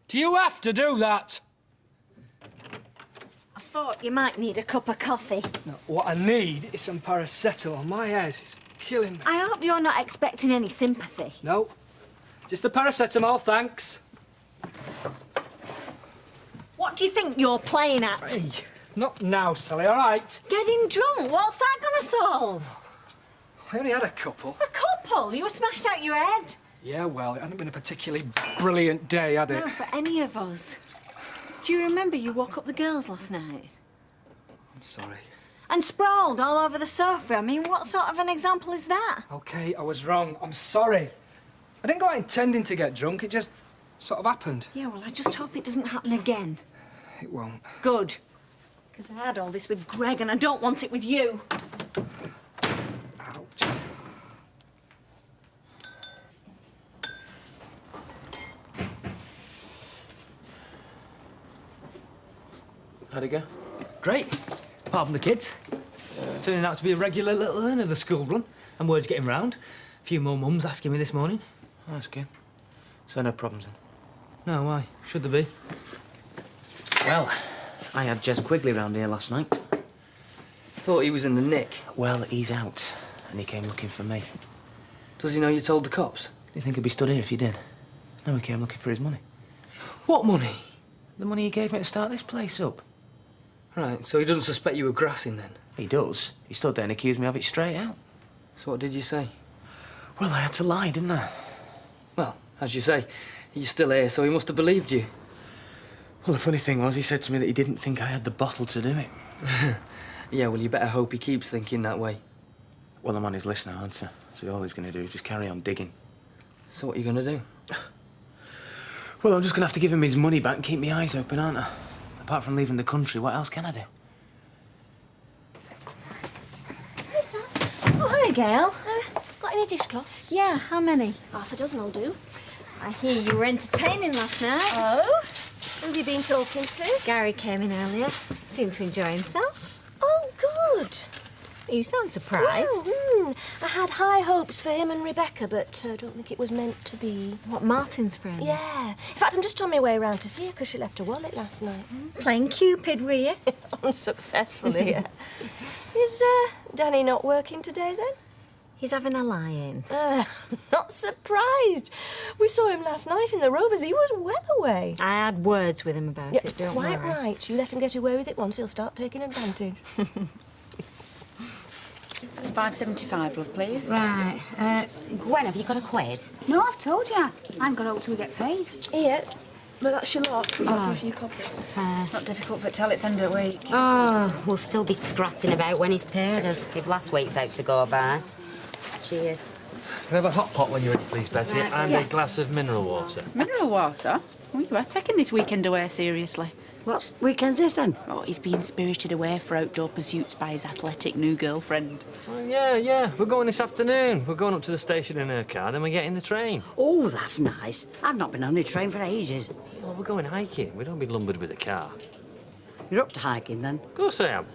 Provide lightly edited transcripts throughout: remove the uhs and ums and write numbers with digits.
Do you have to do that? I thought you might need a cup of coffee. No, what I need is some paracetamol. My head is killing me. I hope you're not expecting any sympathy. No, just the paracetamol, thanks. What do you think you're playing at? Hey, not now, Sally, all right? Getting drunk? What's that gonna solve? I only had a couple. A couple? You were smashed out your head. Yeah, well, it hadn't been a particularly brilliant day, had it? No, for any of us. Do you remember you woke up the girls last night? I'm sorry. And sprawled all over the sofa. I mean, what sort of an example is that? OK, I was wrong. I'm sorry. I didn't go out intending to get drunk. It just sort of happened. Yeah, well, I just hope it doesn't happen again. It won't. Good. Because I had all this with Greg and I don't want it with you. Ouch. How'd it go? Great. Apart from the kids. Turning out to be a regular little learner, the school run. And word's getting round. A few more mums asking me this morning. Oh, that's good. So no problems then? No, why? Should there be? Well, I had Jez Quigley round here last night. Thought he was in the nick. Well, he's out, and he came looking for me. Does he know you told the cops? Do you think he'd be stood here if you did? No, he came looking for his money. What money? The money he gave me to start this place up. Right, so he doesn't suspect you were grassing then? He does. He stood there and accused me of it straight out. So what did you say? Well, I had to lie, didn't I? Well, as you say, you're still here, so he must have believed you. Well, the funny thing was, he said to me that he didn't think I had the bottle to do it. Yeah, well, you better hope he keeps thinking that way. Well, I'm on his list now, aren't I? So all he's going to do is just carry on digging. So what are you going to do? Well, I'm just going to have to give him his money back and keep my eyes open, aren't I? Apart from leaving the country, what else can I do? Hey, Sam. Oh, hi, Gail. Got any dishcloths? Yeah, how many? Half a dozen will do. I hear you were entertaining last night. Oh? Who have you been talking to? Gary came in earlier. Seemed to enjoy himself. Oh, good. You sound surprised. Well, I had high hopes for him and Rebecca, but I don't think it was meant to be. What, Martin's friend? Yeah. In fact, I'm just on my way round to see her because she left her wallet last night. Playing Cupid, were you? Unsuccessfully, yeah. Is Danny not working today, then? He's having a lie-in. Not surprised. We saw him last night in the Rovers. He was well away. I had words with him about it, don't Quite worry. right. You let him get away with it once, he'll start taking advantage. That's £5.75, love, please. Right. Gwen, have you got a quid? No, I've told you. I haven't got out till we get paid. Here. But that's your lot. We've got a few coppers. It's not difficult for it till it's end of week. Oh, we'll still be scratching about when he's paid us, if last week's out to go by. Cheers. Can I have a hot pot when you're ready, please, Betty? Right, And yes. a glass of mineral water. Mineral water? Oh, you are taking this weekend away seriously. What's weekend's this then? Oh, he's being spirited away for outdoor pursuits by his athletic new girlfriend. Oh, yeah. We're going this afternoon. We're going up to the station in her car, then we're getting the train. Oh, that's nice. I've not been on a train for ages. Well, we're going hiking. We don't be lumbered with a car. You're up to hiking then? Of course I am.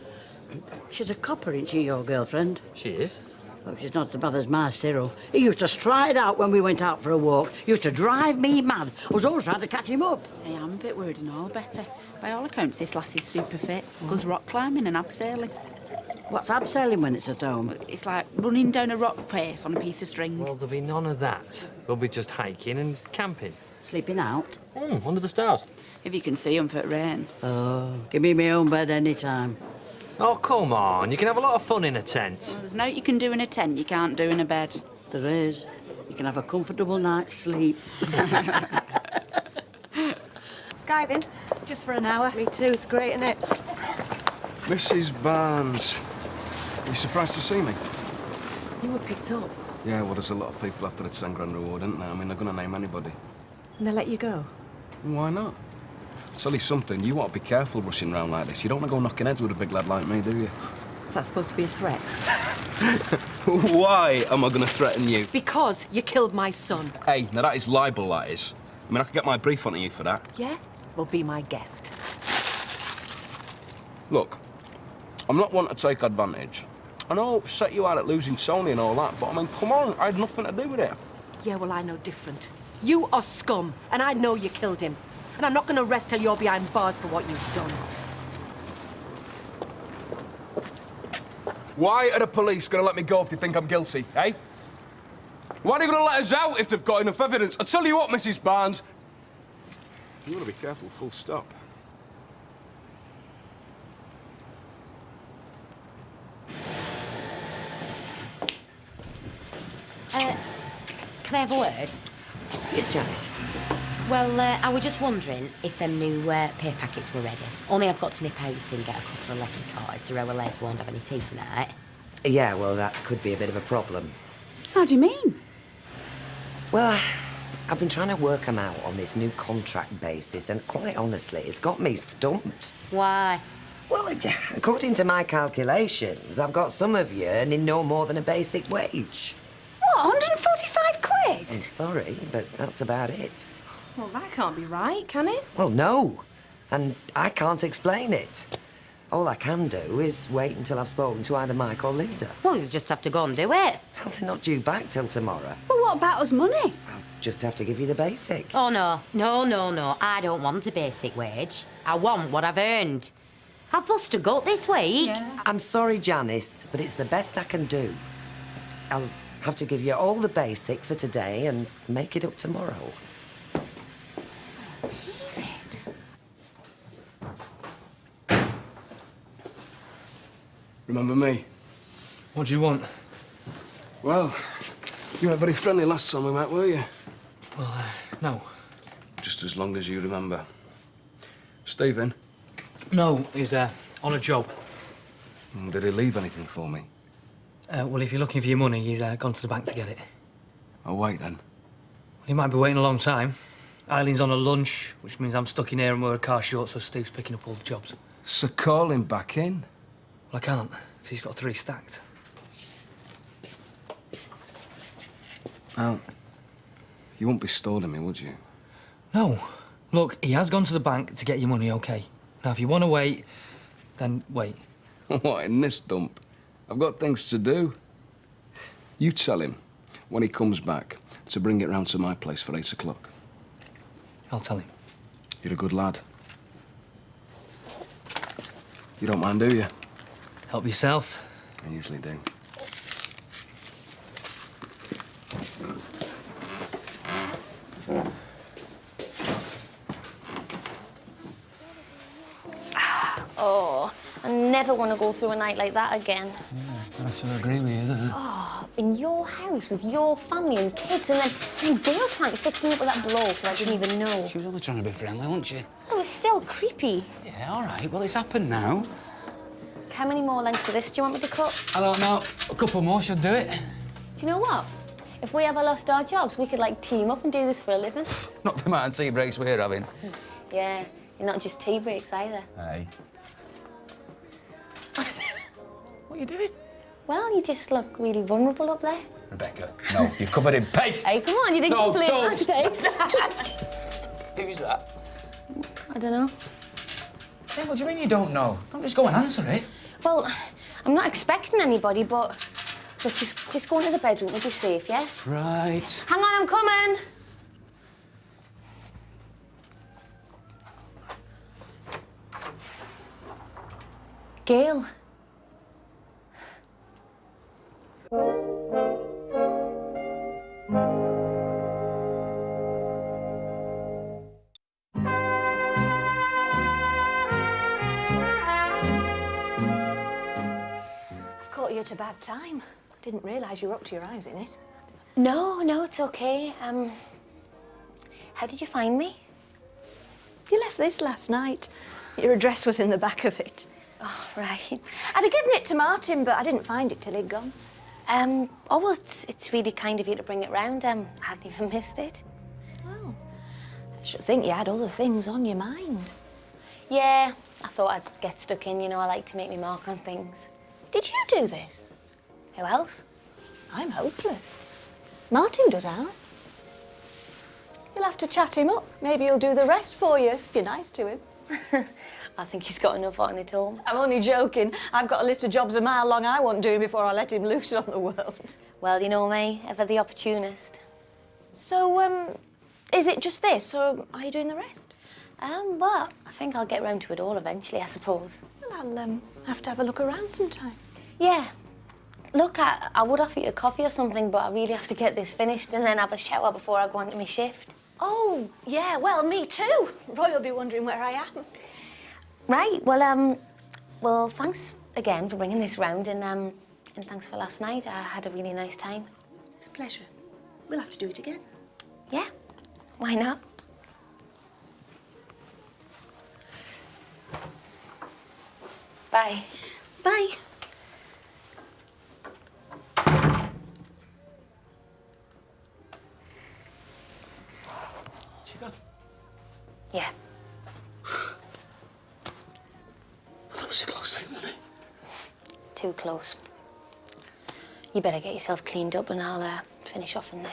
She's a copper, isn't she, your girlfriend? She is. Oh, she's not as bad as my Cyril. He used to stride out when we went out for a walk. He used to drive me mad. I was always trying to catch him up. Hey, I'm a bit worried and all, Betty. By all accounts, this lass is super fit. Goes rock climbing and abseiling. What's abseiling when it's at home? It's like running down a rock face on a piece of string. Well, there'll be none of that. We'll be just hiking and camping. Sleeping out? Under the stars. If you can see 'em for it rain. Oh, give me my own bed any time. Oh, come on. You can have a lot of fun in a tent. Well, there's no you can do in a tent you can't do in a bed. There is. You can have a comfortable night's sleep. Skiving, just for an hour. Me too, it's great, isn't it? Mrs. Barnes. Are you surprised to see me? You were picked up Yeah, well, there's a lot of people after the 10 grand reward, isn't there? I mean, they're going to name anybody. and they let you go. Why not? Sully, something. You want to be careful rushing round like this. You don't want to go knocking heads with a big lad like me, do you? Is that supposed to be a threat? Why am I going to threaten you? Because you killed my son. Hey, now that is libel, that is. I mean, I could get my brief onto you for that. Yeah? Well, be my guest. Look, I'm not one to take advantage. I know I upset you out at losing Sony and all that, but I mean, come on, I had nothing to do with it. Yeah, well, I know different. You are scum, and I know you killed him. and I'm not going to rest till you're behind bars for what you've done. Why are the police going to let me go if they think I'm guilty, eh? Why are they going to let us out if they've got enough evidence? I tell you what, Mrs. Barnes, you want to be careful, full stop. Can I have a word? Yes, Janice. Well, I was just wondering if them new pay packets were ready. Only I've got to nip out and get a couple of lecky cards, or our Les won't have any tea tonight. Yeah, well, that could be a bit of a problem. How do you mean? Well, I've been trying to work them out on this new contract basis, and quite honestly, it's got me stumped. Why? Well, according to my calculations, I've got some of you earning no more than a basic wage. What, 145 quid? I'm sorry, but that's about it. Well, that can't be right, can it? Well, no. And I can't explain it. All I can do is wait until I've spoken to either Mike or Linda. Well, you'll just have to go and do it. Well, they're not due back till tomorrow. Well, what about us money? I'll just have to give you the basic. Oh, no. No. I don't want a basic wage. I want what I've earned. I've bust a gut this week. Yeah. I'm sorry, Janice, but it's the best I can do. I'll have to give you all the basic for today and make it up tomorrow. Remember me? What do you want? Well, you weren't very friendly last time we met, were you? Well, no. Just as long as you remember. Stephen? No, he's on a job. Did he leave anything for me? Well, if you're looking for your money, he's gone to the bank to get it. I'll wait then. He might be waiting a long time. Eileen's on a lunch, which means I'm stuck in here and we're a car short, so Steve's picking up all the jobs. So call him back in. Well, I can't, because he's got 3 stacked. Now, you wouldn't be stalling me, would you? No. Look, he has gone to the bank to get your money, OK? Now, if you want to wait, then wait. What, in this dump? I've got things to do. You tell him, when he comes back, to bring it round to my place for 8 o'clock. I'll tell him. You're a good lad. You don't mind, do you? Help yourself. I usually do. Oh, I never want to go through a night like that again. Yeah, I have to agree with you there. Oh, in your house with your family and kids, and then Dale trying to fix me up with that bloke who I didn't even know. She was only trying to be friendly, wasn't she? It was still creepy. Yeah, all right. Well, it's happened now. How many more lengths of this do you want me to cut? I don't know. A couple more should do it. Do you know what? If we ever lost our jobs, we could, like, team up and do this for a living. Not the amount of tea breaks we're having. Yeah, you're not just tea breaks either. Hey. What are you doing? Well, you just look really vulnerable up there. Rebecca, no, you're covered in paste. Hey, come on, you didn't No, complain don't. last day. Who's that? I don't know. Hey, what do you mean you don't know? Don't just go and answer it. Well, I'm not expecting anybody, but look, just go into the bedroom. We'll be safe, yeah? Right. Hang on, I'm coming. Gail. I've caught you at a bad time. Didn't realise you were up to your eyes in it. No, it's okay. How did you find me? You left this last night. Your address was in the back of it. Oh, right. I'd have given it to Martin, but I didn't find it till he'd gone. Oh, well, it's really kind of you to bring it round. I hadn't even missed it. Well, I should think you had other things on your mind. Yeah, I thought I'd get stuck in, you know, I like to make me mark on things. Did you do this? Who else? I'm hopeless. Martin does ours. You'll have to chat him up. Maybe he'll do the rest for you, if you're nice to him. I think he's got enough on at home. I'm only joking. I've got a list of jobs a mile long I want doing before I let him loose on the world. Well, you know me, ever the opportunist. So, is it just this, or are you doing the rest? Well, I think I'll get round to it all eventually, I suppose. Well, I'll have to have a look around sometime. Yeah. Look, I would offer you a coffee or something, but I really have to get this finished and then have a shower before I go on to my shift. Oh, yeah, well, me too. Roy will be wondering where I am. Right, well, thanks again for bringing this round and thanks for last night. I had a really nice time. It's a pleasure. We'll have to do it again. Yeah, why not? Bye. Bye. She gone? Yeah. That was a close thing, wasn't it? Too close. You better get yourself cleaned up and I'll finish off in there.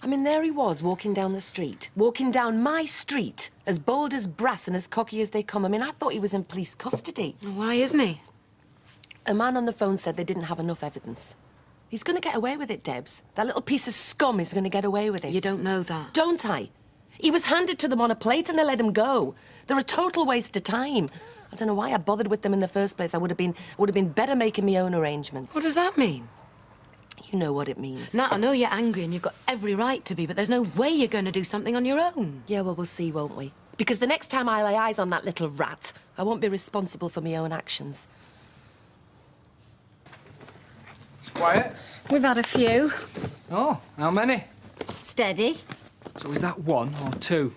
I mean, there he was, walking down the street. Walking down my street, as bold as brass and as cocky as they come. I mean, I thought he was in police custody. Why isn't he? A man on the phone said they didn't have enough evidence. He's going to get away with it, Debs. That little piece of scum is going to get away with it. You don't know that. Don't I? He was handed to them on a plate and they let him go. They're a total waste of time. I don't know why I bothered with them in the first place. I would have been better making my own arrangements. What does that mean? You know what it means. Now, I know you're angry and you've got every right to be, but there's no way you're going to do something on your own. Yeah, well, we'll see, won't we? Because the next time I lay eyes on that little rat, I won't be responsible for my own actions. It's quiet. We've had a few. Oh, how many? Steady. So is that one or two?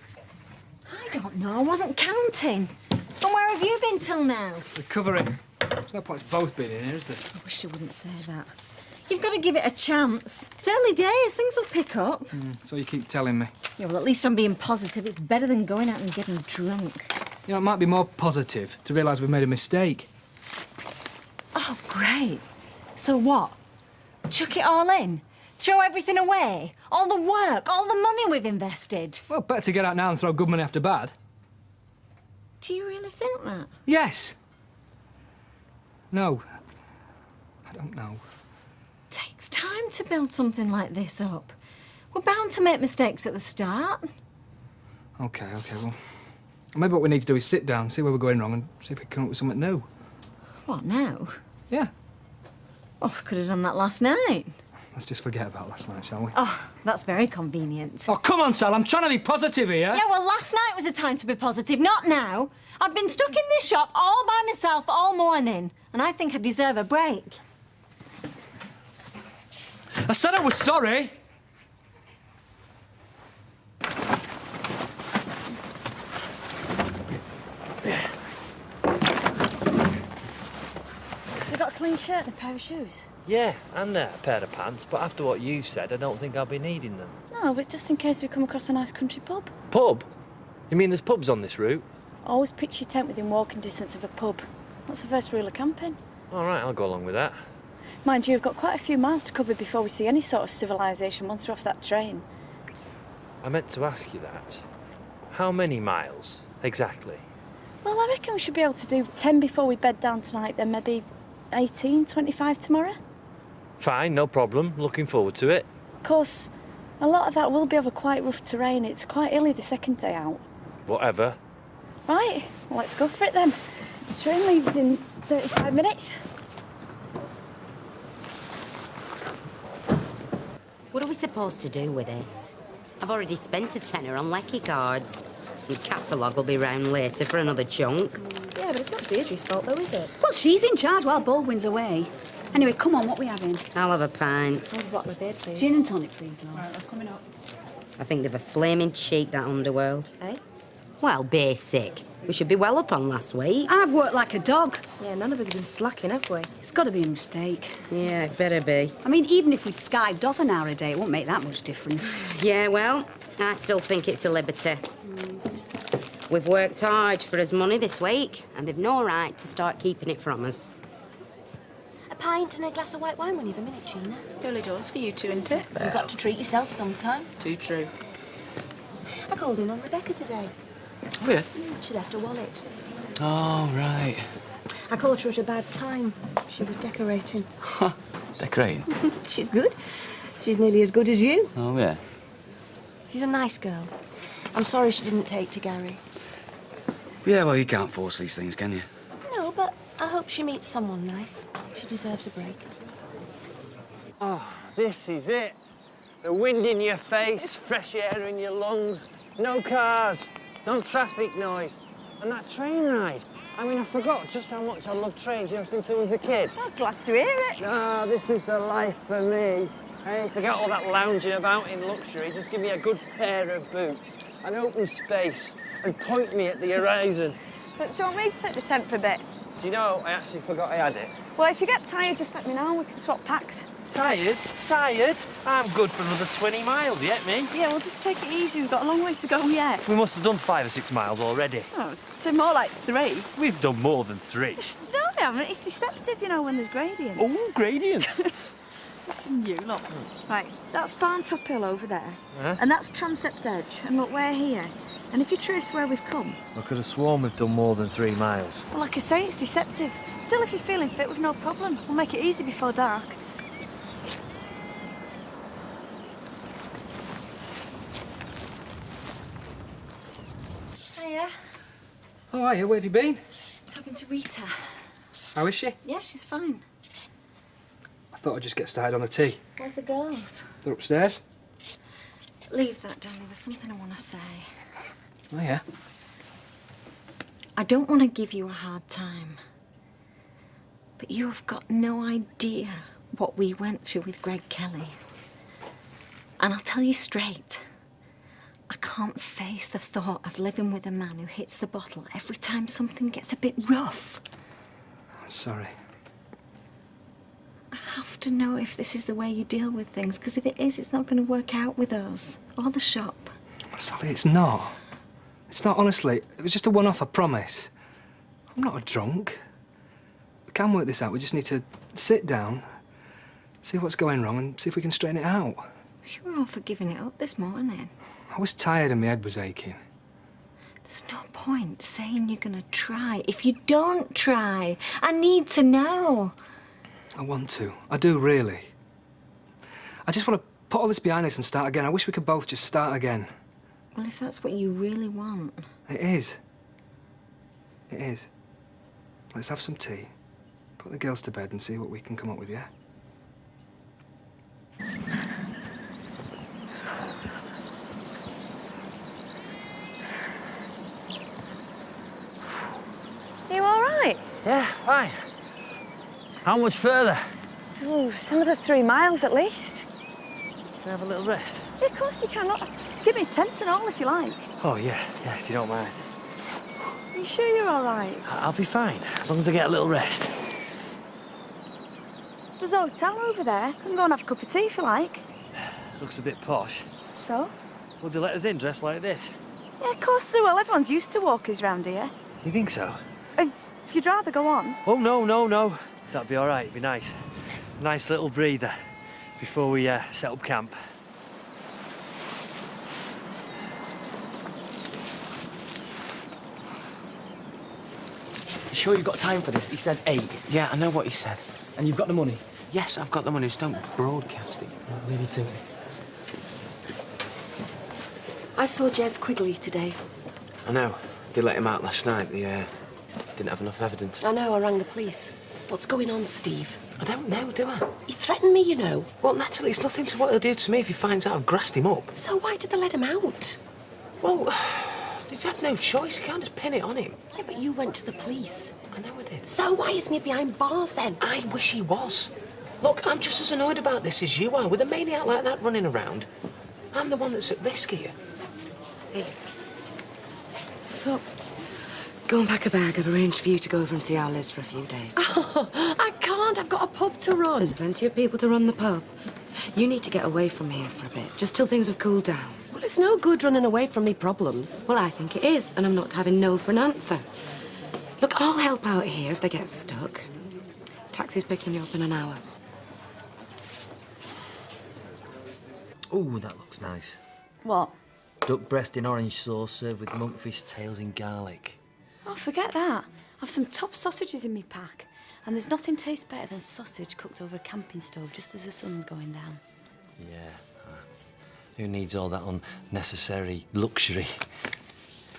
I don't know. I wasn't counting. And where have you been till now? Recovering. There's no point us both being in here, is there? I wish you wouldn't say that. You've got to give it a chance. It's early days. Things will pick up. So you keep telling me. Yeah, well, at least I'm being positive. It's better than going out and getting drunk. You know, it might be more positive to realise we've made a mistake. Oh, great. So what? Chuck it all in? Throw everything away? All the work, all the money we've invested? Well, better to get out now and throw good money after bad. Do you really think that? Yes. No. I don't know. Takes time to build something like this up. We're bound to make mistakes at the start. OK, well... Maybe what we need to do is sit down, see where we're going wrong, and see if we can come up with something new. What, now? Yeah. Oh, we could have done that last night. Let's just forget about last night, shall we? Oh, that's very convenient. Oh, come on, Sal, I'm trying to be positive here. Yeah, well, last night was a time to be positive, not now. I've been stuck in this shop all by myself all morning, and I think I deserve a break. I said I was sorry. You got a clean shirt and a pair of shoes? Yeah, and a pair of pants, but after what you said, I don't think I'll be needing them. No, but just in case we come across a nice country pub. Pub? You mean there's pubs on this route? Always pitch your tent within walking distance of a pub. That's the first rule of camping. All right, I'll go along with that. Mind you, we've got quite a few miles to cover before we see any sort of civilization once we're off that train. I meant to ask you that. How many miles, exactly? Well, I reckon we should be able to do 10 before we bed down tonight, then maybe 18, 25 tomorrow. Fine, no problem. Looking forward to it. Of course, a lot of that will be over quite rough terrain. It's quite hilly the second day out. Whatever. Right, well, let's go for it then. The train leaves in 35 minutes. What are we supposed to do with this? I've already spent a tenner on lecky cards. Your catalogue will be round later for another chunk. Yeah, but it's not Deirdre's fault, though, is it? Well, she's in charge while Baldwin's away. Anyway, come on, what are we having? I'll have a pint. Hold a bottle of beer, please. Gin and tonic, please, love. Right, I'm coming up. I think they've a flaming cheek, that underworld. Eh? Well, basic. We should be well up on last week. I've worked like a dog. Yeah, none of us have been slacking, have we? It's got to be a mistake. Yeah, it better be. I mean, even if we'd skived off an hour a day, it won't make that much difference. Yeah, well, I still think it's a liberty. We've worked hard for us money this week, and they've no right to start keeping it from us. A pint and a glass of white wine when you have a minute, Gina. Early doors for you two, isn't it? You've got to treat yourself sometime. Too true. I called in on Rebecca today. Oh, yeah? She left her wallet. Oh, right. I called her at a bad time. She was decorating. Decorating? She's good. She's nearly as good as you. Oh, yeah. She's a nice girl. I'm sorry she didn't take to Gary. Yeah, well, you can't force these things, can you? No, but I hope she meets someone nice. She deserves a break. Oh, this is it. The wind in your face, fresh air in your lungs, no cars, no traffic noise. And that train ride. I mean, I forgot just how much I love trains ever since I was a kid. Oh, glad to hear it. Ah, this is the life for me. Hey, forget all that lounging about in luxury. Just give me a good pair of boots, an open space, and point me at the horizon. But do you want me to set the tent for a bit? Do you know, I actually forgot I had it. Well, if you get tired, just let me know and we can swap packs. Tired? Tired? I'm good for another 20 miles yet, me. Yeah, well, just take it easy. We've got a long way to go yet. We must have done 5 or 6 miles already. Oh, so more like 3. We've done more than 3. No, we haven't. It's deceptive, you know, when there's gradients. Oh, gradients. Listen, you, look. Right, that's Barntop Hill over there. Huh? And that's Transept Edge. And look, we're here. And if you trace where we've come... I could have sworn we've done more than 3 miles. Well, like I say, it's deceptive. Still, if you're feeling fit, we've no problem. We'll make it easy before dark. Hiya. Oh, hiya, where have you been? Talking to Rita. How is she? Yeah, she's fine. I thought I'd just get started on the tea. Where's the girls? They're upstairs. Leave that, Danny. There's something I want to say. Oh, yeah? I don't want to give you a hard time, but you have got no idea what we went through with Greg Kelly. And I'll tell you straight, I can't face the thought of living with a man who hits the bottle every time something gets a bit rough. I'm sorry. I have to know if this is the way you deal with things, because if it is, it's not going to work out with us or the shop. Sally, it's not. It's not, honestly. It was just a one-off, I promise. I'm not a drunk. We can work this out. We just need to sit down, see what's going wrong, and see if we can straighten it out. You were all for giving it up this morning. I was tired and my head was aching. There's no point saying you're going to try if you don't try. I need to know. I want to. I do, really. I just want to put all this behind us and start again. I wish we could both just start again. Well, if that's what you really want... It is. It is. Let's have some tea, put the girls to bed and see what we can come up with, yeah? You all right? Yeah, fine. How much further? Ooh, some of the 3 miles at least. Can I have a little rest? Yeah, of course you can. Look, give me a tent and all if you like. Oh, yeah, if you don't mind. Are you sure you're all right? I'll be fine, as long as I get a little rest. There's a hotel over there. We can go and have a cup of tea if you like. Looks a bit posh. So? Will they let us in dressed like this? Yeah, of course they will. Everyone's used to walkers round here. You think so? If you'd rather go on. Oh, no. That'd be all right. It'd be nice. Nice little breather before we set up camp. You sure you've got time for this? He said 8. Yeah, I know what he said. And you've got the money? Yes, I've got the money. Just don't broadcast it. Well, leave you to it. I saw Jez Quigley today. I know. They let him out last night. They didn't have enough evidence. I know, I rang the police. What's going on, Steve? I don't know, do I? He threatened me, you know. Well, Natalie, it's nothing to what he'll do to me if he finds out I've grassed him up. So why did they let him out? Well, they had no choice. You can't just pin it on him. Yeah, but you went to the police. I know I did. So why isn't he behind bars, then? I wish he was. Look, I'm just as annoyed about this as you are. With a maniac like that running around, I'm the one that's at risk here. Hey. So, go and pack a bag. I've arranged for you to go over and see our Liz for a few days. Oh, I can't. I've got a pub to run. There's plenty of people to run the pub. You need to get away from here for a bit, just till things have cooled down. Well, it's no good running away from me problems. Well, I think it is, and I'm not having no for an answer. Look, I'll help out here if they get stuck. Taxi's picking you up in an hour. Ooh, that looks nice. What? Duck breast in orange sauce served with monkfish tails in garlic. Oh, forget that. I've some top sausages in me pack. And there's nothing tastes better than sausage cooked over a camping stove just as the sun's going down. Yeah. Who needs all that unnecessary luxury?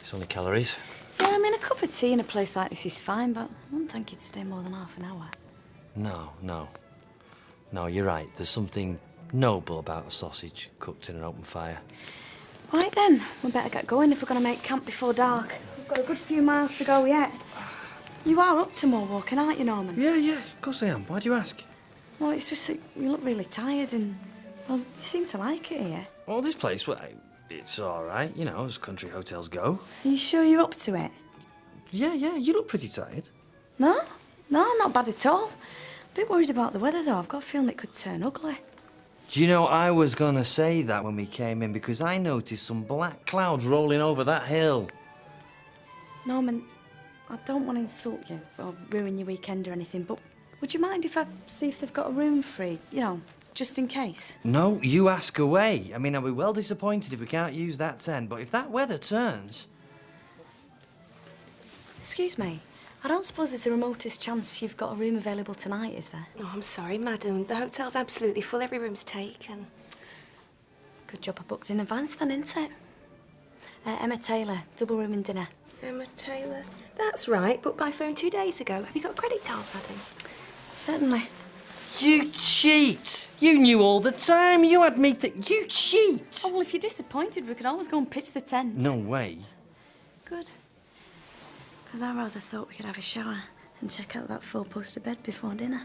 It's only calories. Yeah, I mean, a cup of tea in a place like this is fine, but I wouldn't thank you to stay more than half an hour. No, you're right. There's something noble about a sausage cooked in an open fire. Right then, we better get going if we're going to make camp before dark. We've got a good few miles to go yet. You are up to more walking, aren't you, Norman? Yeah, of course I am. Why do you ask? Well, it's just that you look really tired and, well, you seem to like it here. Well, this place, well, it's all right, you know, as country hotels go. Are you sure you're up to it? Yeah, you look pretty tired. No, not bad at all. A bit worried about the weather, though. I've got a feeling it could turn ugly. Do you know, I was gonna say that when we came in because I noticed some black clouds rolling over that hill. Norman, I don't want to insult you or ruin your weekend or anything, but would you mind if I see if they've got a room free, you know, just in case? No, you ask away. I mean, I'll be well disappointed if we can't use that tent, but if that weather turns... Excuse me, I don't suppose there's the remotest chance you've got a room available tonight, is there? Oh, I'm sorry, madam. The hotel's absolutely full. Every room's taken. Good job I booked in advance then, isn't it? Emma Taylor, double room and dinner. Emma Taylor. That's right, booked by phone 2 days ago. Have you got a credit card, madam? Certainly. You cheat! You knew all the time. You had me think... You cheat! Oh, well, if you're disappointed, we could always go and pitch the tent. No way. Good. Because I rather thought we could have a shower and check out that four-poster bed before dinner.